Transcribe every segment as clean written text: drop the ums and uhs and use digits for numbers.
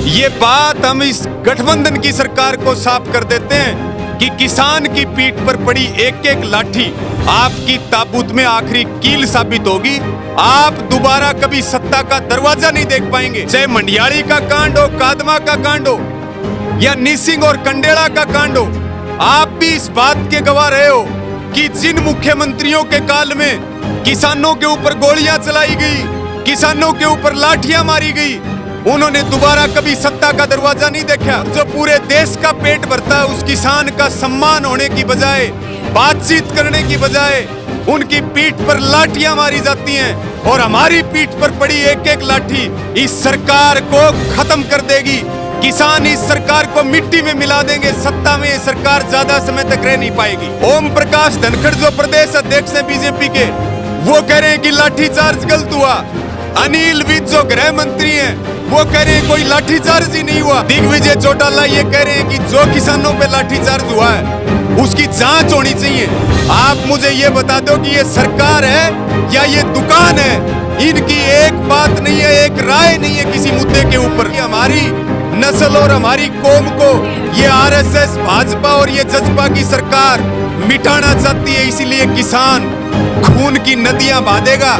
ये बात हम इस गठबंधन की सरकार को साफ कर देते हैं कि किसान की पीठ पर पड़ी एक एक लाठी आपकी ताबूत में आखिरी कील साबित होगी। आप दोबारा कभी सत्ता का दरवाजा नहीं देख पाएंगे। चाहे मंडियाली का कांड हो, कादमा का कांड हो या निसिंग और कंडेला का कांड हो, आप भी इस बात के गवाह रहे हो कि जिन मुख्यमंत्रियों के काल में किसानों के ऊपर गोलियां चलाई गई, किसानों के ऊपर लाठियां मारी गई, उन्होंने दोबारा कभी सत्ता का दरवाजा नहीं देखा। जो पूरे देश का पेट भरता है, उस किसान का सम्मान होने की बजाय, बातचीत करने की बजाय उनकी पीठ पर लाठियां मारी जाती हैं। और हमारी पीठ पर पड़ी एक एक लाठी इस सरकार को खत्म कर देगी। किसान इस सरकार को मिट्टी में मिला देंगे। सत्ता में ये सरकार ज्यादा समय तक रह नहीं पाएगी। ओम प्रकाश धनखड़ जो प्रदेश अध्यक्ष है बीजेपी के, वो कह रहे हैं कि लाठीचार्ज गलत हुआ। अनिल विज जो गृह मंत्री हैं, वो कह रहे हैं कोई लाठीचार्ज ही नहीं हुआ। दिग्विजय चौटाला ये कह रहे हैं कि जो किसानों पे लाठीचार्ज हुआ है उसकी जांच होनी चाहिए। आप मुझे ये बता दो कि ये सरकार है या ये दुकान है? इनकी एक बात नहीं है, एक राय नहीं है किसी मुद्दे के ऊपर। हमारी नस्ल और हमारी कौम को ये आरएसएस, भाजपा और ये जज्बा की सरकार मिटाना चाहती है। इसीलिए किसान खून की नदियां बहा देगा,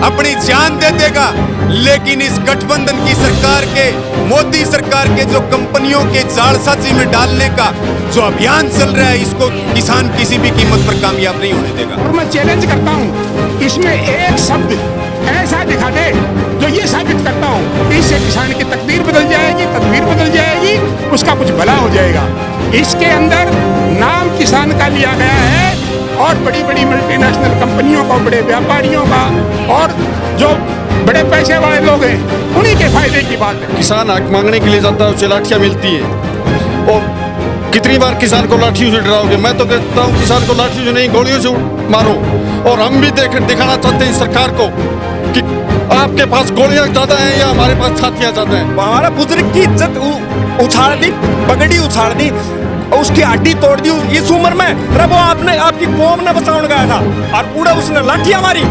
अपनी जान दे देगा। लेकिन इस गठबंधन की सरकार के, मोदी सरकार के जो कंपनियों के जालसाजी में डालने का जो अभियान चल रहा है, इसको किसान किसी भी कीमत पर कामयाब नहीं होने देगा। और मैं चैलेंज करता हूँ, इसमें एक शब्द ऐसा दिखा दे जो ये साबित करता हूँ इससे किसान की तकदीर बदल जाएगी, तकदीर बदल जाएगी, उसका कुछ भला हो जाएगा। इसके अंदर नाम किसान का लिया गया है और बड़ी बड़ी मल्टीनेशनल कंपनियों का, बड़े व्यापारियों का और जो बड़े पैसे वाले लोग हैं उन्हीं के फायदे की बात है। किसान हक मांगने के लिए जाता है, उसे लाठियां मिलती है। और कितनी बार किसान को लाठियों से डराओगे? मैं तो कहता हूँ किसान को लाठियों से नहीं, गोलियों से मारो। और हम भी दिखाना चाहते हैं सरकार को कि आपके पास गोलियां ज्यादा हैं या हमारे पास छातियां ज्यादा हैं। हमारा बुजुर्ग की इज्जत उछाड़ दी, पगड़ी उछाड़ दी, उसकी हड्डी तोड़ दी इस उम्र में। अरे वो आपने, आपकी कौम ने बचाने गया था और पूरा उसने लाठियां मारी।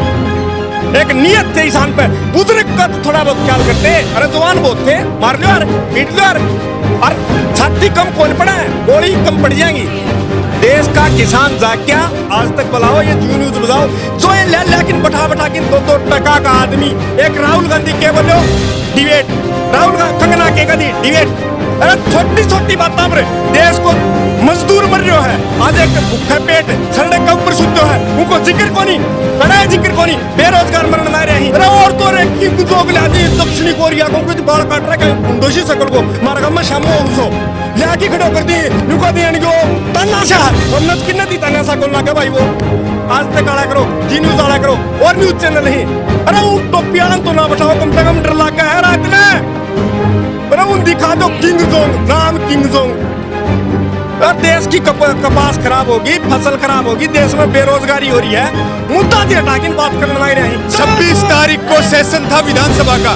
एक नियत थे इंसान पे। बुजुर्ग का तो थोड़ा बहुत ख्याल करते। अरे जवान बहुत थे, मार लो यार, पीट लो यार। और छाती कम कौन पड़ा है, गोली कम पड़ जाएंगी। देश का किसान जाग्या आज तक बुलाओ, ये जी न्यूज बजाओ, जो ये लेकिन बैठा के 2-2 टका का आदमी। एक राहुल गांधी के बोलो डिबेट, राहुल कंगना के कदी डिबेट। अरे छोटी छोटी बातों पर देश को मजदूर मर रहा है। आज एक भूखे पेट सड़क के ऊपर सुतो है, उनको जिक्र कोनी, बड़ा जिक्र कोनी, बेरोजगार मरण मारे हैं। अरे और तो रे की जोग लादी दक्षिणी कोरिया को कुछ बाल काट रहा है, दोषी सकल को मार गम शामो उसो लाकी खड़ो कर दी, नुको दी इनको तनाशा। हमने किन्ने दी तनाशा को ना के भाई वो आज तक आड़ा करो, जी न्यूज आड़ा करो और न्यूज चैनल नहीं। अरे वो टोपियां तो ना बैठाओ, कम से कम डर लगा है रात में। अरे उन दिखा दो किंग जोंग, नाम किंग जोंग। देश की कपास खराब होगी, फसल खराब होगी, देश में बेरोजगारी हो रही है, मुद्दा से हटा के बात करने लग रहे हैं। 26 तारीख को सेशन था विधानसभा का।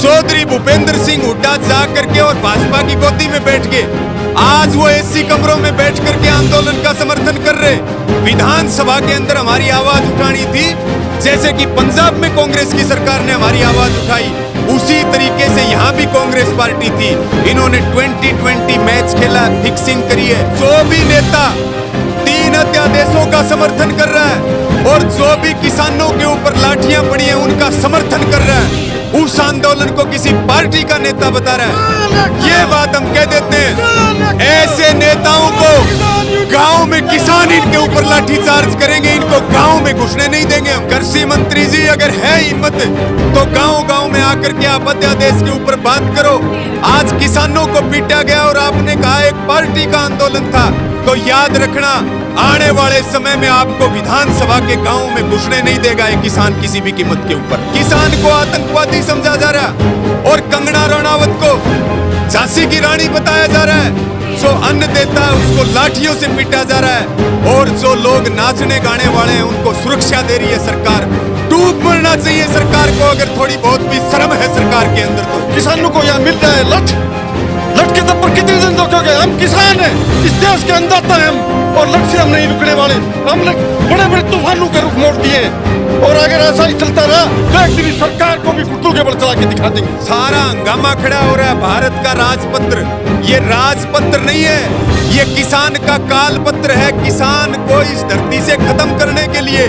चौधरी भूपेंद्र सिंह हुड्डा जा करके और भाजपा की गोदी में बैठ के आज वो एसी कमरों में बैठ करके आंदोलन का समर्थन कर रहे। विधानसभा के अंदर हमारी आवाज उठानी थी, जैसे कि पंजाब में कांग्रेस की सरकार ने हमारी आवाज उठाई, उसी तरीके से यहाँ भी कांग्रेस पार्टी थी। इन्होंने 2020 मैच खेला, फिक्सिंग करी है। जो भी नेता 3 अध्यादेशों का समर्थन कर रहा है और जो भी किसानों के ऊपर लाठियां पड़ी हैं उनका समर्थन कर रहा है, उस आंदोलन को किसी पार्टी का नेता बता रहा है। ये बात हम कह देते हैं, ऐसे नेताओं को गांव में किसान इनके ऊपर लाठीचार्ज करेंगे, इनको गांव में घुसने नहीं देंगे हम। कृषि मंत्री जी अगर है हिम्मत तो गांव में आकर के आप अध्यादेश के ऊपर बात करो। आज किसानों को पीटा गया और आपने कहा एक पार्टी का आंदोलन था, तो याद रखना आने वाले समय में आपको विधानसभा के गांव में घुसने नहीं देगा ये किसान किसी भी कीमत के ऊपर। किसान को आतंकवादी समझा जा रहा और कंगना रनावत को झांसी की रानी बताया जा रहा है। जो अन्न देता है उसको लाठियों से पीटा जा रहा है और जो लोग नाचने गाने वाले हैं उनको सुरक्षा दे रही है सरकार। डूब मरना चाहिए सरकार को, अगर थोड़ी बहुत भी शर्म है सरकार के अंदर तो। किसानों को यहाँ मिल रहा है लठ के दम पर कितने दिन रोकोगे? हम किसान हैं, इस देश के अंदर तो हम और लक्ष्य से हम नहीं रुकने वाले। हमने बड़े बड़े तूफानों के रुख मोड़ दिए और अगर ऐसा ही चलता रहा तो एक दिन इस सरकार को भी घुटनों के बल चला के दिखा देंगे। सारा हंगामा खड़ा हो रहा है भारत का राजपत्र, ये राजपत्र नहीं है, ये किसान का कालपत्र है। किसान को इस धरती से खत्म करने के लिए,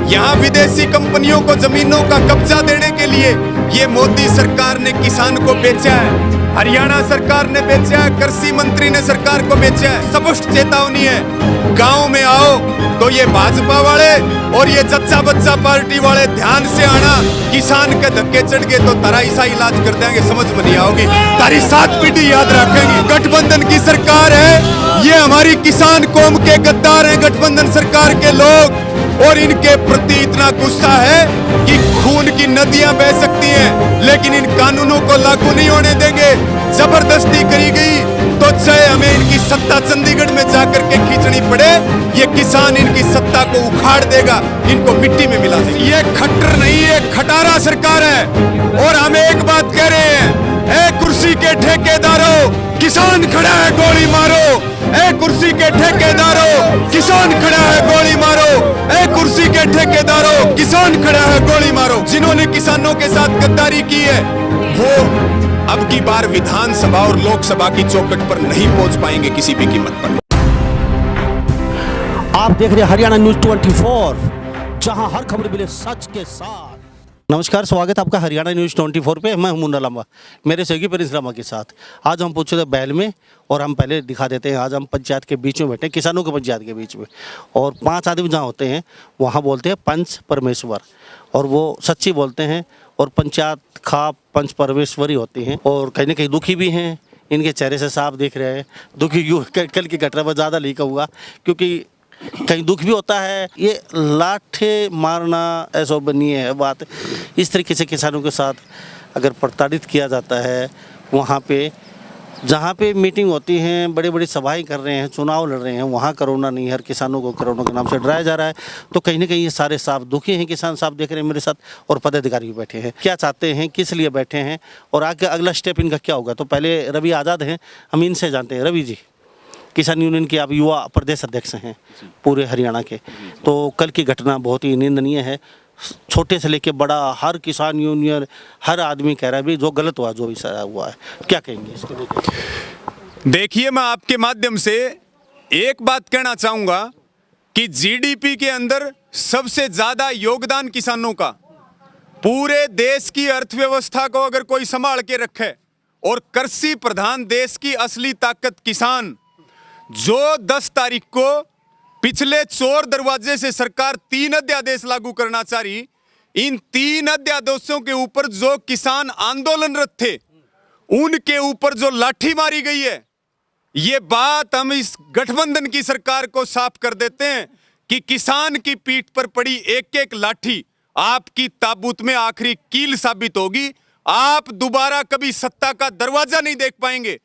यहाँ विदेशी कंपनियों को जमीनों का कब्जा देने के लिए ये मोदी सरकार ने किसान को बेचा है, हरियाणा सरकार ने बेचा है, कृषि मंत्री ने सरकार को बेचा है। स्पष्ट चेतावनी है, गांव में आओ तो ये भाजपा वाले और ये जच्चा बच्चा पार्टी वाले ध्यान से आना, किसान के धक्के चढ़ गए तो तारा ऐसा इलाज कर देंगे, समझ में नहीं आओगी, तारी 7 पीढ़ी याद रखेंगी। गठबंधन की सरकार है, ये हमारी किसान कौम के गद्दार हैं गठबंधन सरकार के लोग, और इनके प्रति इतना गुस्सा है कि खून की नदियां बह सकती हैं, लेकिन इन कानूनों को लागू नहीं होने देंगे। जबरदस्ती करी गई तो चाहे हमें इनकी सत्ता चंडीगढ़ में जाकर के खींचनी पड़े, ये किसान इनकी सत्ता को उखाड़ देगा, इनको मिट्टी में मिला देगा। ये खट्टर नहीं है, खटारा सरकार है। और हम एक बात कह रहे हैं, ए कुर्सी के ठेकेदारों, किसान खड़ा है गोली मारो। ए कुर्सी के ठेकेदारों, किसान खड़ा है गोली मारो। ए कुर्सी के ठेकेदारों, किसान खड़ा है गोली मारो। जिन्होंने किसानों के साथ गद्दारी की है वो अब की बार विधानसभा और लोकसभा की चौखट पर नहीं पहुंच पाएंगे किसी भी कीमत पर। आप देख रहे हैं हरियाणा न्यूज 24, जहां हर खबर मिले सच के साथ। नमस्कार, स्वागत है आपका हरियाणा न्यूज 24 पे। मैं हूं मुन्ना लांबा, मेरे सहयोगी प्रिंस लांबा के साथ। आज हम पहुंचे थे बैल में और हम पहले दिखा देते हैं। आज हम पंचायत के बीच में बैठे हैं, किसानों के पंचायत के बीच में, और 5 आदमी जहाँ होते हैं वहाँ बोलते हैं पंच परमेश्वर, और वो सच्ची बोलते हैं। और पंचायत खाप पंच परमेश्वर ही होती हैं, और कहीं ना कहीं दुखी भी हैं। इनके चेहरे से साफ दिख रहे हैं दुखी क्यों। कल की घटना में ज़्यादा नहीं कहूँगा क्योंकि कहीं दुख भी होता है। ये लाठे मारना ऐसा नहीं है बात। इस तरीके से किसानों के साथ अगर प्रताड़ित किया जाता है, वहाँ पे जहाँ पे मीटिंग होती हैं, बड़ी बड़ी सभाएं कर रहे हैं, चुनाव लड़ रहे हैं, वहाँ कोरोना नहीं है, हर किसानों को कोरोना के नाम से डराया जा रहा है। तो कहीं ना कहीं ये सारे साफ दुखी हैं। किसान साहब देख रहे हैं मेरे साथ, और पदाधिकारी भी बैठे हैं। क्या चाहते हैं, किस लिए बैठे हैं, और आगे अगला स्टेप इनका क्या होगा। तो पहले रवि आज़ाद हैं, हम इनसे जानते हैं। रवि जी, किसान यूनियन के आप युवा प्रदेश अध्यक्ष हैं पूरे हरियाणा के। तो कल की घटना बहुत ही निंदनीय है। छोटे से लेके बड़ा हर किसान यूनियन, हर आदमी कह रहा है भी जो गलत हुआ, जो भी सारा हुआ है, क्या कहेंगे इसके लिए। देखिए, मैं आपके माध्यम से एक बात कहना चाहूंगा कि जीडीपी के अंदर सबसे ज्यादा योगदान किसानों का। पूरे देश की अर्थव्यवस्था को अगर कोई संभाल के रखे, और कृषि प्रधान देश की असली ताकत किसान, जो 10 तारीख को पिछले चोर दरवाजे से सरकार 3 अध्यादेश लागू करना चाह रही, इन 3 अध्यादेशों के ऊपर जो किसान आंदोलनरत थे उनके ऊपर जो लाठी मारी गई है, ये बात हम इस गठबंधन की सरकार को साफ कर देते हैं कि किसान की पीठ पर पड़ी एक एक लाठी आपकी ताबूत में आखिरी कील साबित होगी। आप दोबारा कभी सत्ता का दरवाजा नहीं देख पाएंगे।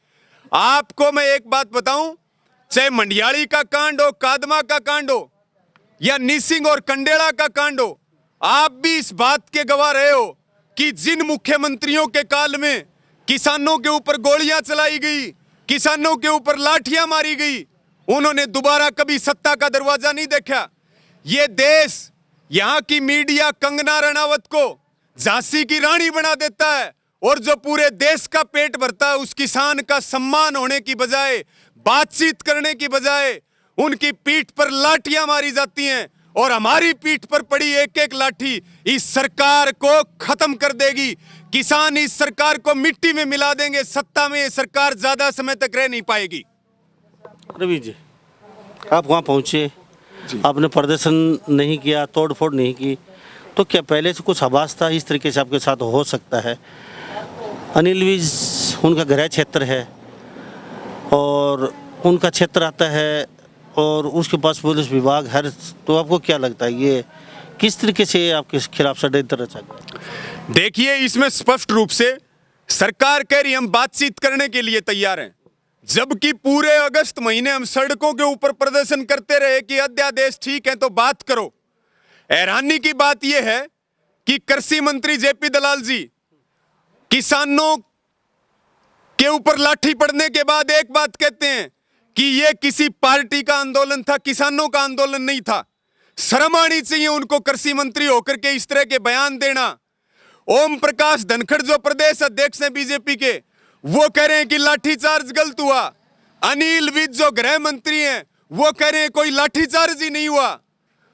आपको मैं एक बात बताऊं, चाहे मंडियाली का कांड हो, कादमा का कांड हो, या निसिंग और कंडेला का कांड हो, आप भी इस बात के गवाह रहे हो कि जिन मुख्यमंत्रियों के काल में किसानों के ऊपर गोलियां चलाई गई, किसानों के ऊपर लाठियां मारी गई, उन्होंने दोबारा कभी सत्ता का दरवाजा नहीं देखा। ये देश, यहाँ की मीडिया कंगना रनावत को झांसी की रानी बना देता है, और जो पूरे देश का पेट भरता है उस किसान का सम्मान होने की बजाय, बातचीत करने की बजाय उनकी पीठ पर लाठियां मारी जाती हैं। और हमारी पीठ पर पड़ी एक एक लाठी इस सरकार को खत्म कर देगी। किसान इस सरकार को मिट्टी में मिला देंगे। सत्ता में ये सरकार ज्यादा समय तक रह नहीं पाएगी। रवि जी, आप वहाँ पहुँचे, आपने प्रदर्शन नहीं किया, तोड़फोड़ नहीं की, तो क्या पहले से कुछ आभास था इस तरीके से आपके साथ हो सकता है। अनिल विज उनका गृह क्षेत्र है और उनका क्षेत्र आता है और उसके पास पुलिस विभाग हर, तो आपको क्या लगता है ये किस तरीके से आपके खिलाफ षड्यंत्र रचा गया? देखिए, इसमें स्पष्ट रूप से सरकार कह रही हम बातचीत करने के लिए तैयार हैं, जबकि पूरे अगस्त महीने हम सड़कों के ऊपर प्रदर्शन करते रहे कि अध्यादेश ठीक है तो बात करो। हैरानी की बात यह है कि कृषि मंत्री जेपी दलाल जी किसानों के ऊपर लाठी पड़ने के बाद एक बात कहते हैं कि ये किसी पार्टी का आंदोलन था, किसानों का आंदोलन नहीं था। शर्म आनी चाहिए उनको कृषि मंत्री होकर के इस तरह के बयान देना। ओम प्रकाश धनखड़ जो प्रदेश अध्यक्ष हैं बीजेपी के, वो कह रहे हैं कि लाठीचार्ज गलत हुआ। अनिल विज जो गृह मंत्री हैं, वो कह रहे हैं कोई लाठीचार्ज ही नहीं हुआ।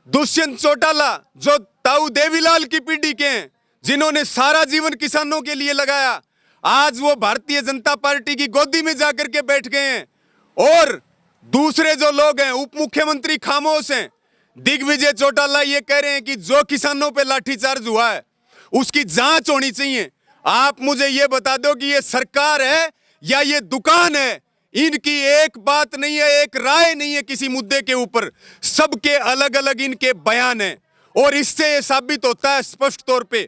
दुष्यंत चौटाला जो ताऊ देवीलाल की पीढ़ी के हैं, जिन्होंने सारा जीवन किसानों के लिए लगाया, आज वो भारतीय जनता पार्टी की गोदी में जाकर के बैठ गए हैं। और दूसरे जो लोग हैं, उप मुख्यमंत्री खामोश हैं। दिग्विजय चौटाला ये कह रहे हैं कि जो किसानों पे लाठीचार्ज हुआ है उसकी जांच होनी चाहिए। आप मुझे ये बता दो कि ये सरकार है या ये दुकान है? इनकी एक बात नहीं है, एक राय नहीं है किसी मुद्दे के ऊपर। सबके अलग अलग इनके बयान हैं। और इससे ये साबित होता है स्पष्ट तौर पे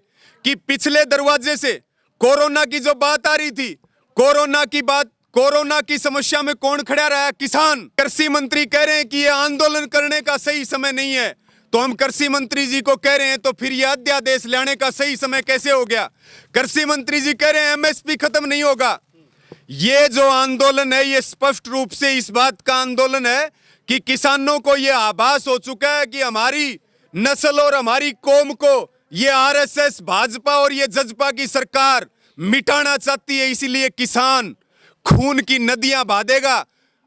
कि पिछले दरवाजे से कोरोना की जो बात आ रही थी, कोरोना की समस्या में कौन खड़ा रहा? किसान। कृषि मंत्री कह रहे हैं कि ये आंदोलन करने का सही समय नहीं है, तो हम कृषि मंत्री जी को कह रहे हैं तो फिर ये अध्यादेश लाने का सही समय कैसे हो गया? कृषि मंत्री जी कह रहे हैं एमएसपी खत्म नहीं होगा। ये जो आंदोलन है, ये स्पष्ट रूप से इस बात का आंदोलन है कि किसानों को ये आभास हो चुका है कि हमारी नस्ल और हमारी कौम को ये आरएसएस, भाजपा और ये जजपा की सरकार मिटाना चाहती है। इसीलिए किसान खून की नदियां बहा देगा,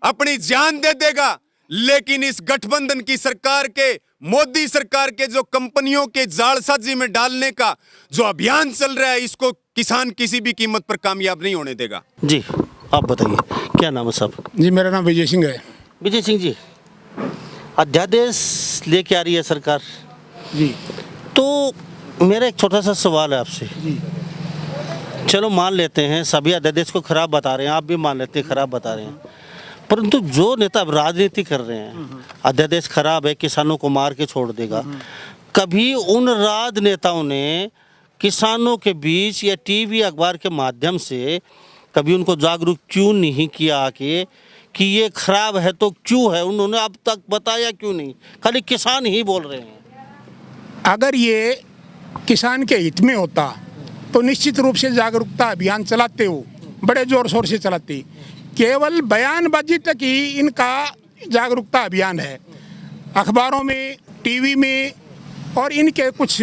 अपनी जान दे देगा, लेकिन इस गठबंधन की सरकार के, मोदी सरकार के जो कंपनियों के जालसाजी में डालने का जो अभियान चल रहा है, इसको किसान किसी भी कीमत पर कामयाब नहीं होने देगा। जी आप बताइए, क्या नाम है साहब? जी मेरा नाम विजय सिंह है। विजय सिंह जी, अध्यादेश लेके आ रही है सरकार जी। तो मेरा एक छोटा सा सवाल है आपसे। चलो मान लेते हैं सभी अध्यादेश को खराब बता रहे हैं, आप भी मान लेते हैं खराब बता रहे हैं, परंतु जो नेता अब राजनीति कर रहे हैं, अध्यादेश खराब है, किसानों को मार के छोड़ देगा, कभी उन राजनेताओं ने किसानों के बीच या टीवी अखबार के माध्यम से कभी उनको जागरूक क्यों नहीं किया आके कि ये खराब है तो क्यों है? उन्होंने अब तक बताया क्यों नहीं? खाली किसान ही बोल रहे हैं। अगर ये किसान के हित में होता तो निश्चित रूप से जागरूकता अभियान चलाते हो, बड़े जोर शोर से चलाते। केवल बयानबाजी तक ही इनका जागरूकता अभियान है। अखबारों में, टीवी में, और इनके कुछ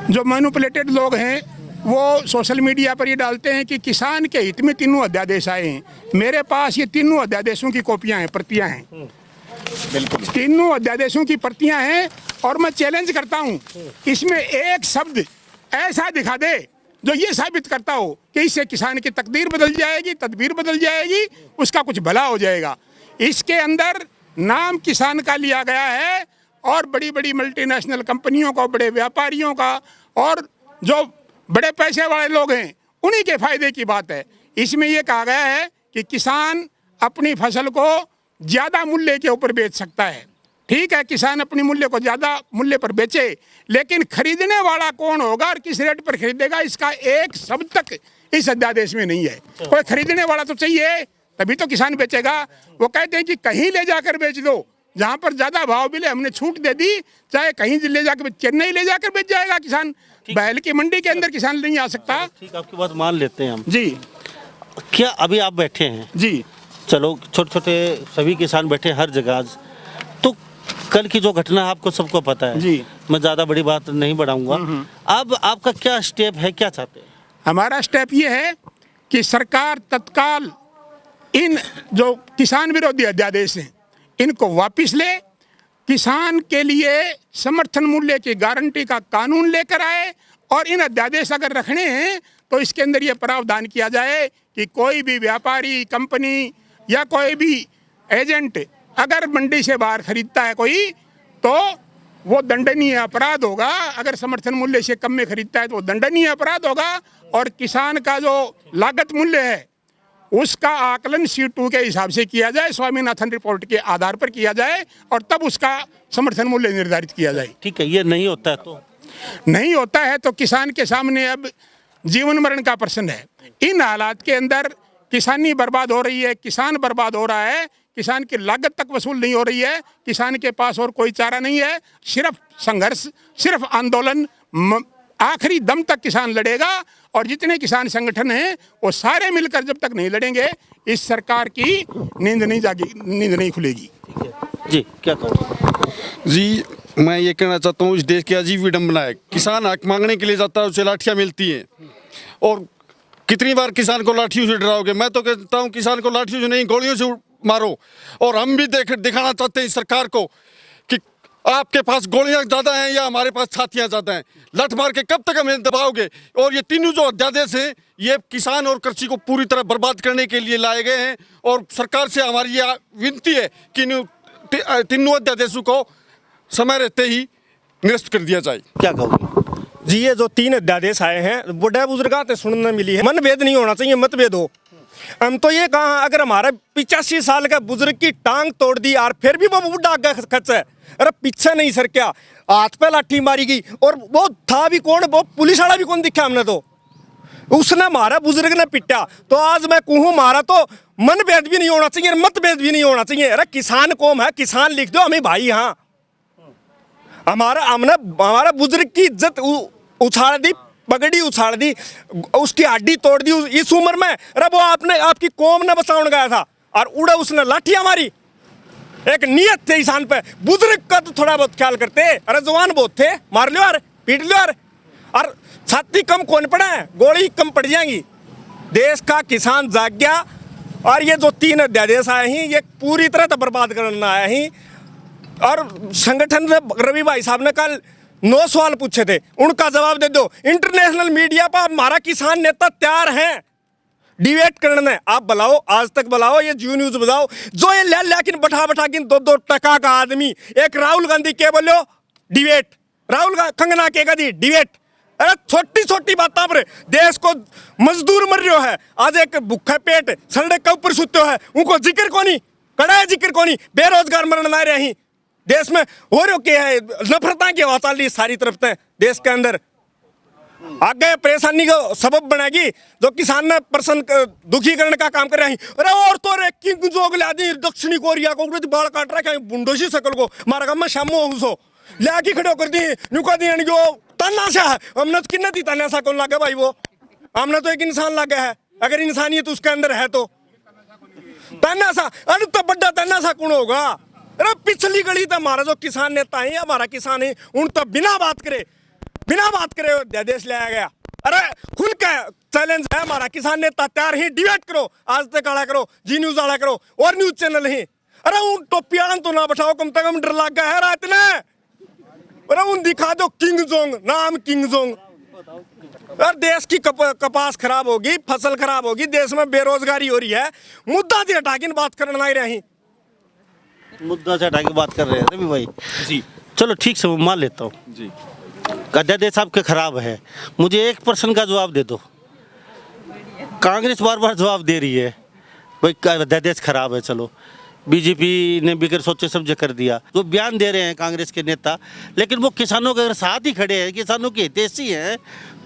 जो मैनिपुलेटेड लोग हैं वो सोशल मीडिया पर ये डालते हैं कि किसान के हित में तीनों अध्यादेश आए हैं। मेरे पास ये तीनों अध्यादेशों की कॉपियां हैं, प्रतियां हैं। बिल्कुल तीनों अध्यादेशों की प्रतियां हैं। और मैं चैलेंज करता हूं, इसमें एक शब्द ऐसा दिखा दे जो ये साबित करता हो कि इससे किसान की तकदीर बदल जाएगी, तदबीर बदल जाएगी, उसका कुछ भला हो जाएगा। इसके अंदर नाम किसान का लिया गया है और बड़ी बड़ी मल्टीनेशनल कंपनियों का, बड़े व्यापारियों का, और जो बड़े पैसे वाले लोग हैं उन्हीं के फायदे की बात है। इसमें यह कहा गया है कि किसान अपनी फसल को ज़्यादा मूल्य के ऊपर बेच सकता है। ठीक है, किसान अपनी मूल्य को ज़्यादा मूल्य पर बेचे, लेकिन खरीदने वाला कौन होगा और किस रेट पर खरीदेगा, इसका एक शब्द तक इस अध्यादेश में नहीं है। कोई खरीदने वाला तो चाहिए, तभी तो किसान बेचेगा। वो कहते हैं कि कहीं ले जाकर बेच दो, जहाँ पर ज़्यादा भाव मिले, हमने छूट दे दी, चाहे कहीं ले जाकर, चेन्नई ले जाकर बेच जाएगा किसान। बैल की मंडी के अंदर किसान नहीं आ सकता। ठीक, आपकी बात मान लेते हैं हम। जी। क्या अभी आप बैठे हैं? जी। चलो, छोटे छोटे सभी किसान बैठे हर जगह। तो कल की जो घटना आपको सबको पता है जी। मैं ज़्यादा बड़ी बात नहीं बढ़ाऊंगा। अब आपका क्या स्टेप है, क्या चाहते हैं? हमारा स्टेप ये है कि सरकार तत्काल इन जो किसान विरोधी अध्यादेश हैं इनको वापस ले, किसान के लिए समर्थन मूल्य की गारंटी का कानून लेकर आए, और इन अध्यादेश अगर रखने हैं तो इसके अंदर ये प्रावधान किया जाए कि कोई भी व्यापारी, कंपनी या कोई भी एजेंट अगर मंडी से बाहर खरीदता है कोई, तो वो दंडनीय अपराध होगा। अगर समर्थन मूल्य से कम में खरीदता है तो वो दंडनीय अपराध होगा। और किसान का जो लागत मूल्य है उसका आकलन C2 के हिसाब से किया जाए, स्वामीनाथन रिपोर्ट के आधार पर किया जाए, और तब उसका समर्थन मूल्य निर्धारित किया जाए। ठीक है, ये नहीं होता है तो नहीं होता है तो किसान के सामने अब जीवन मरण का प्रश्न है। इन हालात के अंदर किसानी बर्बाद हो रही है, किसान बर्बाद हो रहा है, किसान की लागत तक वसूल नहीं हो रही है, किसान के पास और कोई चारा नहीं है। सिर्फ संघर्ष, सिर्फ आंदोलन, आखिरी दम तक किसान लड़ेगा। और जितने किसान संगठन हैं वो सारे मिलकर जब तक नहीं लड़ेंगे इस सरकार की नींद नहीं खुलेगी। जी क्या कहो? जी मैं ये कहना चाहता हूँ, इस देश की अजीब विडम्बना है। किसान हक मांगने के लिए जाता है, उसे लाठियाँ मिलती हैं। और कितनी बार किसान को लाठियों से डराओगे? मैं तो कहता हूँ किसान को लाठियों से नहीं, गोलियों से मारो। और हम भी दिखाना चाहते हैं सरकार को कि आपके पास गोलियां ज़्यादा हैं या हमारे पास छातियां ज़्यादा हैं। लठ मार के कब तक हमें दबाओगे? और ये तीनों जो अध्यादेश हैं ये किसान और कृषि को पूरी तरह बर्बाद करने के लिए लाए गए हैं। और सरकार से हमारी यह विनती है कि तीनों अध्यादेशों को समय रहते ही निरस्त कर दिया जाए। क्या कहोगे? जी ये जो 3 अध्यादेश आए हैं बड़े बुजुर्गों से सुनने मिली है, मनभेद नहीं होना चाहिए, मतभेद हो। हम तो ये कहा अगर हमारे 85 साल का बुजुर्ग की टांग तोड़ दी यार, फिर भी वो बुढ़ा आगे खच है, अरे पीछे नहीं सर क्या हाथ पे लाठी मारी गई। और वो था भी कौन, वो पुलिस वाला भी कौन दिखा हमने, तो उसने मारा, बुजुर्ग ने पिटा। तो आज मैं कहूँ मारा तो मनभेद भी नहीं होना चाहिए, मतभेद भी नहीं होना चाहिए। अरे किसान कौम है, किसान लिख दो हमें भाई। हाँ हमारा बुजुर्ग की इज्जत उछाड़ दी, पगड़ी उछाड़ दी, उसकी हड्डी तोड़ दी इस उम्र में। अरे वो आपकी कौम ने बचाने गया था और उड़ा उसने लाठियां मारी। एक नियत थे इंसान पे, बुजुर्ग का तो थोड़ा बहुत ख्याल करते। अरे जवान बहुत थे, मार लो यार, पीट लो यार। और छाती कम कौन पड़ा है, गोली कम पड़ जाएंगी। देश का किसान जाग गया। और ये जो 3 अध्यादेश आए हैं ये पूरी तरह से बर्बाद करना आए हैं। और संगठन से रवि भाई साहब ने कल 9 सवाल पूछे थे, उनका जवाब दे दो। इंटरनेशनल मीडिया पर हमारा किसान नेता तैयार हैं डिबेट करने। आप बुलाओ, आज तक बुलाओ, ये जियो न्यूज बुलाओ, जो ये लेकिन बैठा के 2-2 टका का आदमी। एक राहुल गांधी के बोलो डिबेट, राहुल कंगना के दी डिबेट। अरे छोटी छोटी बातों पर देश को मजदूर मर रहा है, आज एक भूखा पेट सड़क के ऊपर सुतो है, उनको जिक्र कोनी, कड़ा जिक्र कोनी। बेरोजगार मरण ला रहे हैं देश में, हो रहा क्या है, नफरता की हवा चल रही सारी तरफ से देश के अंदर। आगे परेशानी का सबब बनेगी जो किसान ने पर्सन दुखी करने का काम कर रहे हैं। अरे और तो रे किंग जोग ला दी दक्षिणी कोरिया को बाल काट रहा है बुंडोशी सकल को मारा का मैं शामो हुसो लाके खड़ो कर दी नुका दी जो तन्नाशा है। हमने तो किन्ना दी तन्नाशा कौन लगा भाई, वो हमने तो एक इंसान लगा है, अगर इंसानियत उसके अंदर है तो तन्नाशा। अरे तो बड़ा तन्नाशा कौन होगा? अरे पिछली गली तो हमारा जो किसान नेता है, हमारा किसान है, उन तो बिना बात करे अध्यादेश लाया गया। अरे खुल के चैलेंज है, हमारा किसान नेता तैयार ही, डिबेट करो, आज तक आड़ा करो, जी न्यूज आड़ा करो और न्यूज चैनल ही। अरे उन टोपी आड़न तो ना बैठाओ, कम से कम डर लग गया है रात ने। अरे उन दिखा दो किंग जोंग, नाम किंग जोंग। अरे देश की कपास खराब होगी, फसल खराब होगी, देश में बेरोजगारी हो रही है, मुद्दा से हटा के बात करना ही रही, मुद्दा से हटा के बात कर रहे हैं रवि भाई जी। चलो ठीक से मान लेता हूँ जी, अध्यादेश आपके खराब है, मुझे एक प्रश्न का जवाब दे दो। कांग्रेस बार बार जवाब दे रही है भाई अध्यादेश खराब है, चलो बीजेपी ने बिगर सोचे समझे कर दिया, जो बयान दे रहे हैं कांग्रेस के नेता, लेकिन वो किसानों के अगर साथ ही खड़े हैं, किसानों के हितैषी हैं,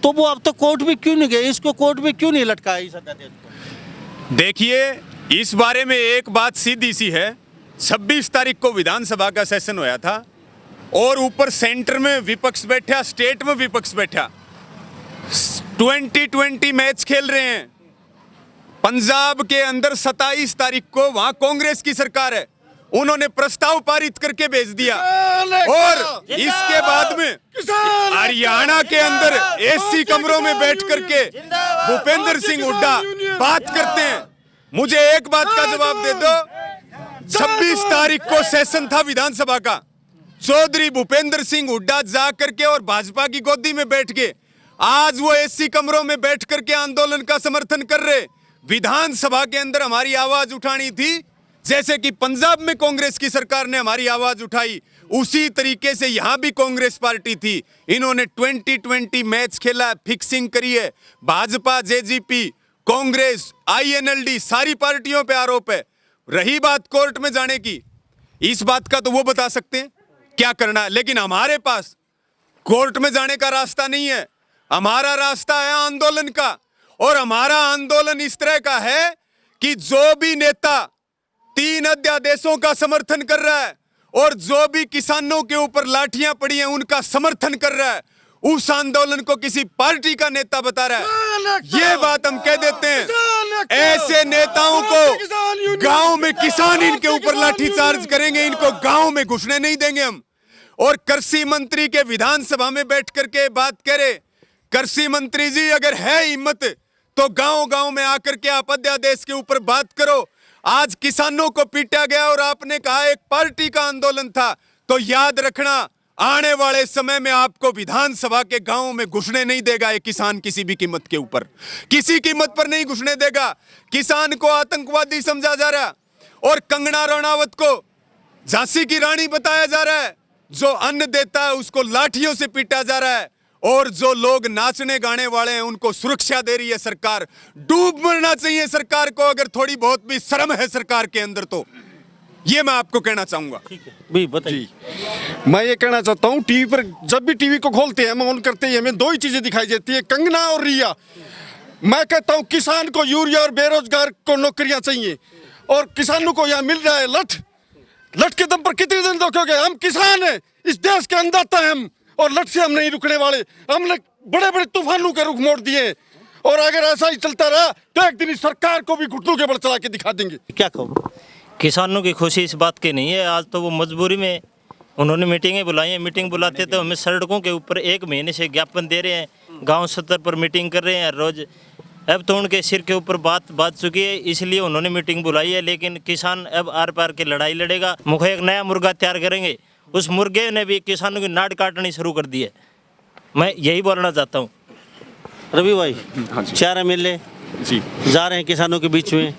तो वो अब तो कोर्ट में क्यों नहीं गए, इसको कोर्ट में क्यों नहीं लटकाया इस अध्यादेश को? देखिए इस बारे में एक बात सीधी सी है, 26 तारीख को विधानसभा का सेशन होया था और ऊपर सेंटर में विपक्ष बैठा, स्टेट में विपक्ष बैठा, 2020 मैच खेल रहे हैं। पंजाब के अंदर 27 तारीख को वहां कांग्रेस की सरकार है, उन्होंने प्रस्ताव पारित करके भेज दिया और इसके बाद में हरियाणा के अंदर एसी कमरों में बैठ करके भूपेंद्र सिंह हुड्डा बात करते हैं। मुझे एक बात का जवाब दे दो, 26 तारीख को सेशन था विधानसभा का, चौधरी भूपेंद्र सिंह हुड्डा जा करके और भाजपा की गोदी में बैठ के आज वो एसी कमरों में बैठ करके आंदोलन का समर्थन कर रहे। विधानसभा के अंदर हमारी आवाज उठानी थी, जैसे कि पंजाब में कांग्रेस की सरकार ने हमारी आवाज उठाई, उसी तरीके से यहां भी कांग्रेस पार्टी थी। इन्होंने 2020 मैच खेला, फिक्सिंग करी है। भाजपा, जेजेपी, कांग्रेस, आईएनएलडी सारी पार्टियों पे आरोप है। रही बात कोर्ट में जाने की, इस बात का तो वो बता सकते हैं क्या करना है, लेकिन हमारे पास कोर्ट में जाने का रास्ता नहीं है। हमारा रास्ता है आंदोलन का, और हमारा आंदोलन इस तरह का है कि जो भी नेता 3 अध्यादेशों का समर्थन कर रहा है और जो भी किसानों के ऊपर लाठियां पड़ी हैं उनका समर्थन कर रहा है, उस आंदोलन को किसी पार्टी का नेता बता रहा है, ये बात हम कह देते हैं। ऐसे नेताओं को गांव में किसान इनके ऊपर लाठीचार्ज करेंगे, इनको गांव में घुसने नहीं देंगे हम। और कृषि मंत्री के विधानसभा में बैठ करके बात करे, कृषि मंत्री जी अगर है हिम्मत तो गांव गांव में आकर के आप अध्यादेश के ऊपर बात करो। आज किसानों को पीटा गया और आपने कहा एक पार्टी का आंदोलन था, तो याद रखना आने वाले समय में आपको विधानसभा के गांव में घुसने नहीं देगा ये किसान, किसी भी कीमत के ऊपर, किसी कीमत पर नहीं घुसने देगा। किसान को आतंकवादी समझा जा रहा है और कंगना रनावत को झांसी की रानी बताया जा रहा है। जो अन्न देता है उसको लाठियों से पीटा जा रहा है और जो लोग नाचने गाने वाले हैं उनको सुरक्षा दे रही है सरकार। डूब मरना चाहिए सरकार को, अगर थोड़ी बहुत भी शर्म है सरकार के अंदर तो। ये मैं आपको कहना चाहूंगा। ठीक है भी बताइए। मैं ये कहना चाहता हूँ, टीवी पर जब भी टीवी को खोलते हैं, हम ऑन करते हैं, हमें दो ही चीजें दिखाई देती है, कंगना और रिया। मैं कहता हूँ किसान को यूरिया और बेरोजगार को नौकरियां चाहिए, और किसानों को यहाँ मिल रहा है लठ के दम पर कितने दिन रोकोगे? हम किसान हैं, इस देश के अन्नदाता हैं हम, और लठ से हम नहीं रुकने वाले। हमने बड़े बड़े तूफानों के रुख मोड़ दिए, और अगर ऐसा ही चलता रहा तो एक दिन इस सरकार को भी घुटनों के बल चला के दिखा देंगे। क्या कहूँ, किसानों की खुशी इस बात की नहीं है। आज तो वो मजबूरी में उन्होंने मीटिंगें बुलाई हैं। मीटिंग बुलाते तो हमें सड़कों के ऊपर 1 महीने से ज्ञापन दे रहे हैं, गांव स्तर पर मीटिंग कर रहे हैं रोज। अब तो उनके सिर के ऊपर बात चुकी है, इसलिए उन्होंने मीटिंग बुलाई है। लेकिन किसान अब आर पार की लड़ाई लड़ेगा। मुझे एक नया मुर्गा तैयार करेंगे, उस मुर्गे ने भी किसानों की नाड़ काटनी शुरू कर दी है। मैं यही बोलना चाहता हूँ। रवि भाई, 4 MLA जी जा रहे हैं किसानों के बीच में,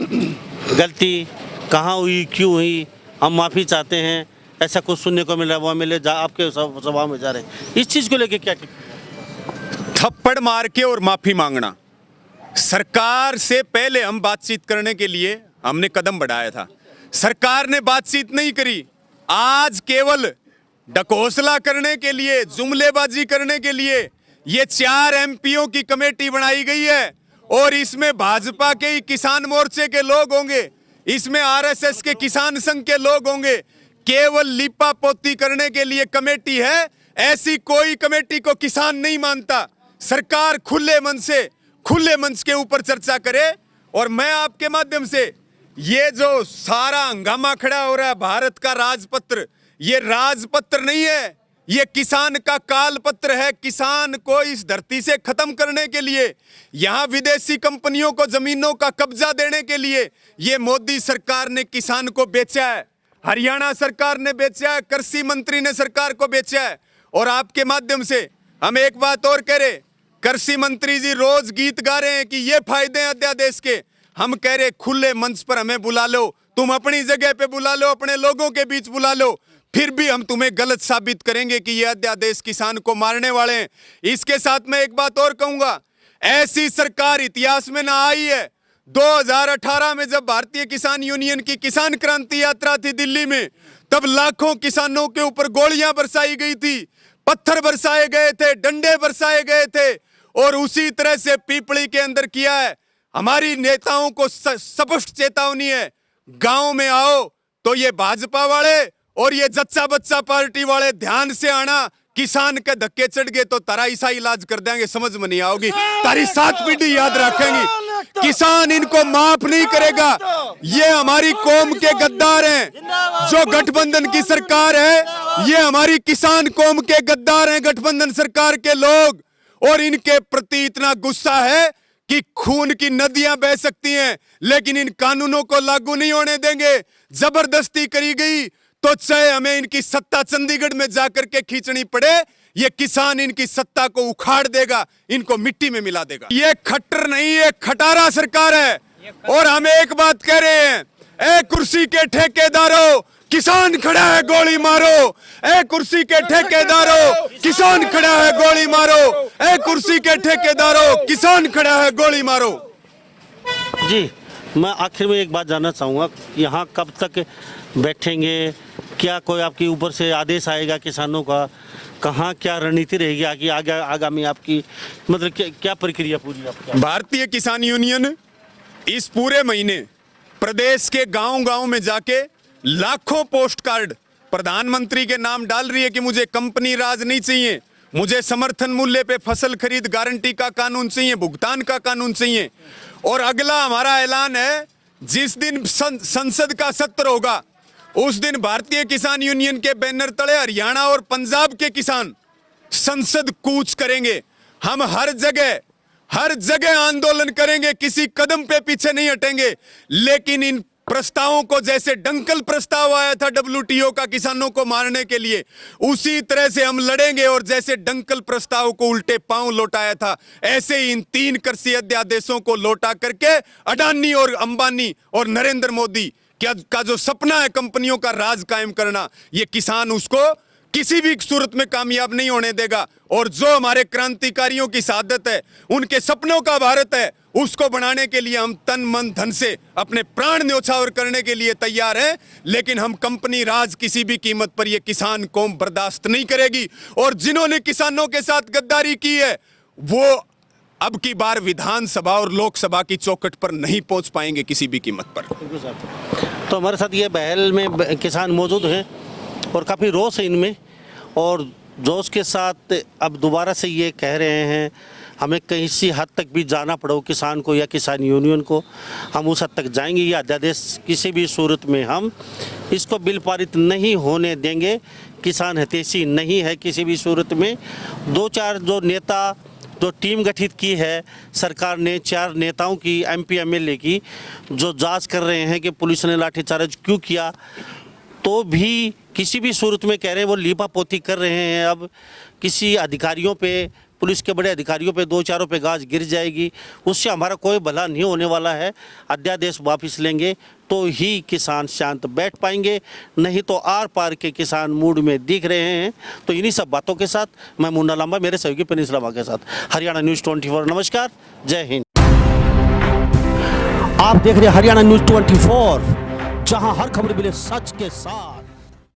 गलती कहाँ हुई, क्यों हुई, हम माफ़ी चाहते हैं, ऐसा कुछ सुनने को मिला। वो MLA आपके सभा में जा रहे हैं, इस चीज़ को लेके क्या? थप्पड़ मार के और माफी मांगना, सरकार से पहले हम बातचीत करने के लिए हमने कदम बढ़ाया था, सरकार ने बातचीत नहीं करी। आज केवल ढकोसला करने के लिए, जुमलेबाजी करने के लिए ये 4 MPओं की कमेटी बनाई गई है, और इसमें भाजपा के ही किसान मोर्चे के लोग होंगे, इसमें RSS के किसान संघ के लोग होंगे। केवल लीपा पोती करने के लिए कमेटी है, ऐसी कोई कमेटी को किसान नहीं मानता। सरकार खुले मन से, खुले मंच के ऊपर चर्चा करे। और मैं आपके माध्यम से, ये जो सारा हंगामा खड़ा हो रहा है, भारत का राजपत्र, ये राजपत्र नहीं है, ये किसान का कालपत्र है। किसान को इस धरती से खत्म करने के लिए, यहाँ विदेशी कंपनियों को जमीनों का कब्जा देने के लिए ये मोदी सरकार ने किसान को बेचा है, हरियाणा सरकार ने बेचा है, कृषि मंत्री ने सरकार को बेचा है। और आपके माध्यम से हम एक बात और कह रहे, कृषि मंत्री जी रोज गीत गा रहे हैं कि ये फायदे हैं अध्यादेश के। हम कह रहे खुले मंच पर हमें बुला लो, तुम अपनी जगह पे बुला लो, अपने लोगों के बीच बुला लो, फिर भी हम तुम्हें गलत साबित करेंगे कि ये अध्यादेश किसान को मारने वाले हैं। इसके साथ मैं एक बात और कहूंगा, ऐसी सरकार इतिहास में ना आई है। 2018 में जब भारतीय किसान यूनियन की किसान क्रांति यात्रा थी दिल्ली में, तब लाखों किसानों के ऊपर गोलियां बरसाई गई थी, पत्थर बरसाए गए थे, डंडे बरसाए गए थे, और उसी तरह से पीपली के अंदर किया है। हमारी नेताओं को स्पष्ट चेतावनी है, गांव में आओ तो ये भाजपा वाले और ये जच्चा बच्चा पार्टी वाले ध्यान से आना, किसान के धक्के चढ़ गए तो तारा ऐसा इलाज कर देंगे, समझ में नहीं आओगी, तारी 7 पीढ़ी याद रखेंगी। किसान इनको माफ नहीं करेगा। ये हमारी कौम के गद्दार हैं, जो गठबंधन की सरकार है, ये हमारी किसान कौम के गद्दार हैं, गठबंधन सरकार के लोग। और इनके प्रति इतना गुस्सा है कि खून की नदियां बह सकती हैं, लेकिन इन कानूनों को लागू नहीं होने देंगे। जबरदस्ती करी गई तो चाहे हमें इनकी सत्ता चंडीगढ़ में जाकर के खींचनी पड़े, ये किसान इनकी सत्ता को उखाड़ देगा, इनको मिट्टी में मिला देगा। ये खट्टर नहीं, ये खटारा सरकार है। और हम एक बात कह रहे हैं, ए कुर्सी के ठेकेदारों, किसान खड़ा है गोली मारो। ए कुर्सी के ठेकेदारों, किसान खड़ा है गोली मारो। ए कुर्सी के ठेकेदारों, किसान खड़ा है गोली मारो। जी, मैं आखिर में एक बात जानना चाहूँगा, यहाँ कब तक बैठेंगे? क्या कोई आपके ऊपर से आदेश आएगा किसानों का? कहाँ क्या रणनीति रहेगी आगामी आपकी, मतलब क्या प्रक्रिया पूरी आपकी? भारतीय किसान यूनियन इस पूरे महीने प्रदेश के गांव-गांव में जाके लाखों पोस्ट कार्ड प्रधानमंत्री के नाम डाल रही है कि मुझे कंपनी राज नहीं चाहिए, मुझे समर्थन मूल्य पे फसल खरीद गारंटी का कानून चाहिए, भुगतान का कानून चाहिए। और अगला हमारा ऐलान है, जिस दिन संसद का सत्र होगा उस दिन भारतीय किसान यूनियन के बैनर तले हरियाणा और पंजाब के किसान संसद कूच करेंगे। हम हर जगह आंदोलन करेंगे, किसी कदम पे पीछे नहीं हटेंगे। लेकिन इन प्रस्तावों को, जैसे डंकल प्रस्ताव आया था WTO का किसानों को मारने के लिए, उसी तरह से हम लड़ेंगे। और जैसे डंकल प्रस्ताव को उल्टे पांव लौटाया था, ऐसे ही इन 3 कृषि अध्यादेशों को लौटा करके अडानी और अंबानी और नरेंद्र मोदी का जो सपना है कंपनियों का राज कायम करना, ये किसान उसको किसी भी सूरत में कामयाब नहीं होने देगा। और जो हमारे क्रांतिकारियों की शहादत है, उनके सपनों का भारत है, उसको बनाने के लिए हम तन मन धन से अपने प्राण न्योछावर करने के लिए तैयार हैं। लेकिन हम कंपनी राज किसी भी कीमत पर ये किसान कौम बर्दाश्त नहीं करेगी। और जिन्होंने किसानों के साथ गद्दारी की है, वो अब की बार विधानसभा और लोकसभा की चौखट पर नहीं पहुंच पाएंगे किसी भी कीमत पर। तो हमारे साथ ये बहल में किसान मौजूद हैं और काफ़ी रोष है इनमें, और जोश के साथ अब दोबारा से ये कह रहे हैं हमें किसी हद तक भी जाना पड़ो किसान को या किसान यूनियन को, हम उस हद तक जाएंगे। ये अध्यादेश किसी भी सूरत में हम इसको बिल पारित नहीं होने देंगे। किसान हितैषी नहीं है किसी भी सूरत में। 2-4 जो नेता जो टीम गठित की है सरकार ने, 4 नेताओं की, MP MLA की, जो जांच कर रहे हैं कि पुलिस ने लाठीचार्ज क्यों किया, तो भी किसी भी सूरत में कह रहे हैं वो लीपापोती कर रहे हैं। अब किसी अधिकारियों पे, पुलिस के बड़े अधिकारियों पे 2-4 पे गाज गिर जाएगी, उससे हमारा कोई भला नहीं होने वाला है। अध्यादेश वापस लेंगे तो ही किसान शांत बैठ पाएंगे, नहीं तो आर पार के किसान मूड में दिख रहे हैं। तो इन्हीं सब बातों के साथ मैं मुन्ना लांबा, मेरे सहयोगी प्रिंस लांबा के साथ हरियाणा न्यूज़ 24। नमस्कार, जय हिंद। आप देख रहे हैं हरियाणा न्यूज़ 24, जहां हर खबर मिले सच के साथ।